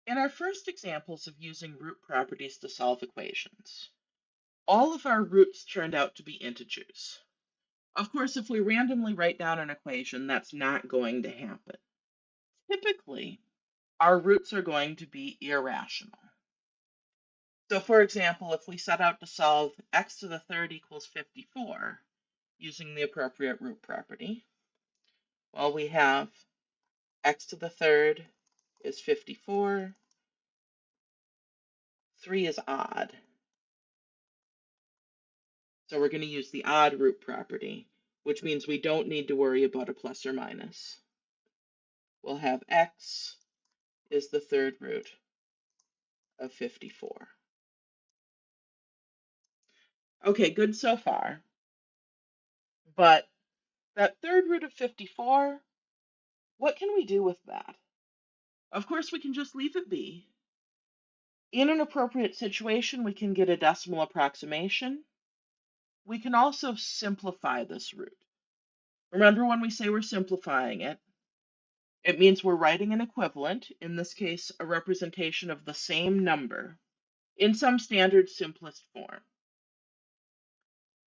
In our first examples of using root properties to solve equations, all of our roots turned out to be integers. Of course, if we randomly write down an equation, that's not going to happen. Typically, our roots are going to be irrational. So for example, if we set out to solve x to the third equals 54 using the appropriate root property, well, we have x to the third is 54, 3 is odd. So we're going to use the odd root property, which means we don't need to worry about a plus or minus. We'll have x is the third root of 54. Okay, good so far. But that third root of 54, what can we do with that? Of course, we can just leave it be. In an appropriate situation, we can get a decimal approximation. We can also simplify this root. Remember, when we say we're simplifying it, it means we're writing an equivalent, in this case, a representation of the same number, in some standard simplest form.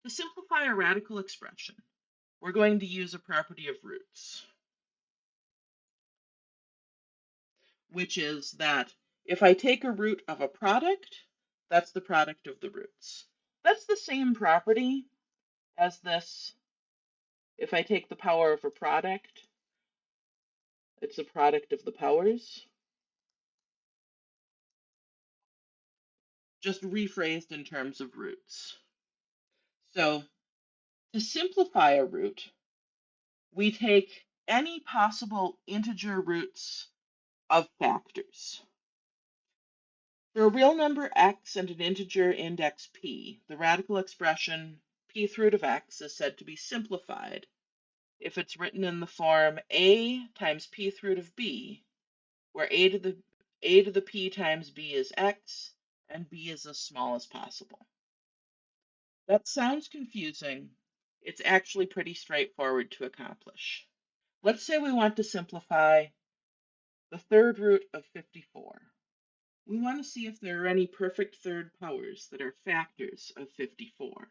To simplify a radical expression, we're going to use a property of roots, which is that if I take a root of a product, that's the product of the roots. That's the same property as this. If I take the power of a product, it's a product of the powers, just rephrased in terms of roots. So to simplify a root, we take any possible integer roots of factors. For a real number x and an integer index p, the radical expression pth root of x is said to be simplified if it's written in the form a times pth root of b, where a to the p times b is x, and b is as small as possible. That sounds confusing. It's actually pretty straightforward to accomplish. Let's say we want to simplify the third root of 54. We want to see if there are any perfect third powers that are factors of 54.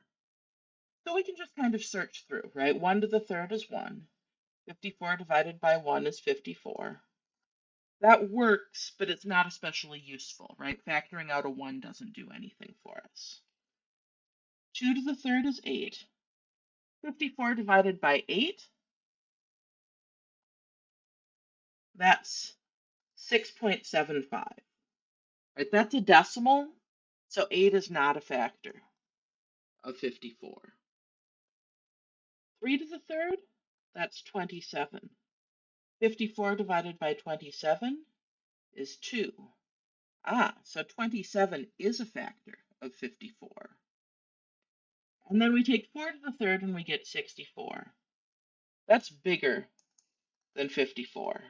So we can just kind of search through, right? 1 to the third is 1. 54 divided by 1 is 54. That works, but it's not especially useful, right? Factoring out a 1 doesn't do anything for us. 2 to the third is 8. 54 divided by 8, that's 6.75. Right? That's a decimal, so 8 is not a factor of 54. 3 to the third, that's 27. 54 divided by 27 is 2. So 27 is a factor of 54. And then we take 4 to the third and we get 64. That's bigger than 54.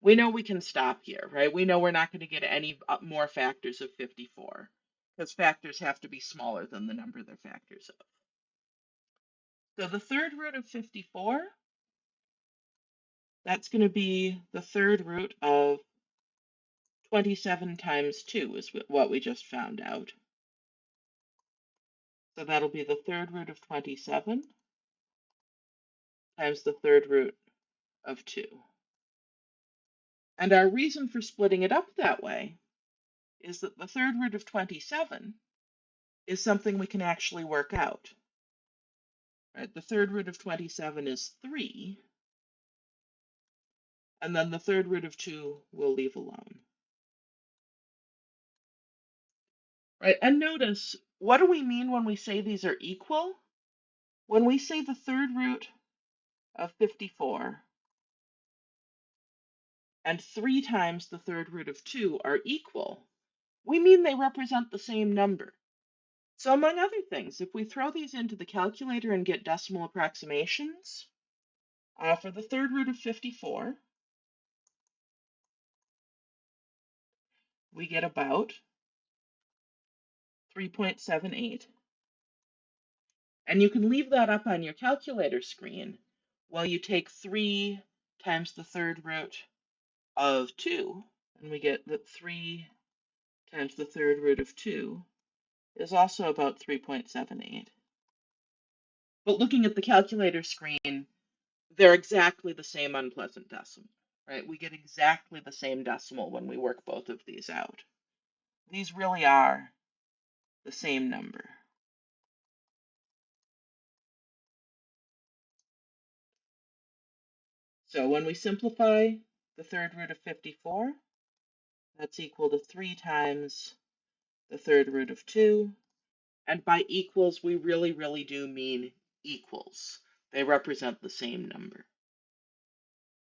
We know we can stop here, right? We know we're not going to get any more factors of 54, because factors have to be smaller than the number they're factors of. So the third root of 54, that's going to be the third root of 27 times 2 is what we just found out. So that'll be the third root of 27 times the third root of 2. And our reason for splitting it up that way is that the third root of 27 is something we can actually work out. Right? The third root of 27 is 3, and then the third root of 2 we'll leave alone. Right? And notice, what do we mean when we say these are equal? When we say the third root of 54 and 3 times the third root of 2 are equal, we mean they represent the same number. So among other things, if we throw these into the calculator and get decimal approximations, for the third root of 54, we get about 3.78. And you can leave that up on your calculator screen while you take 3 times the third root of 2 And we get that 3 times the third root of 2 is also about 3.78. But looking at the calculator screen, they're exactly the same unpleasant decimal, right? We get exactly the same decimal when we work both of these out. These really are the same number. So when we simplify the third root of 54, that's equal to 3 times the third root of 2. And by equals, we really do mean equals. They represent the same number.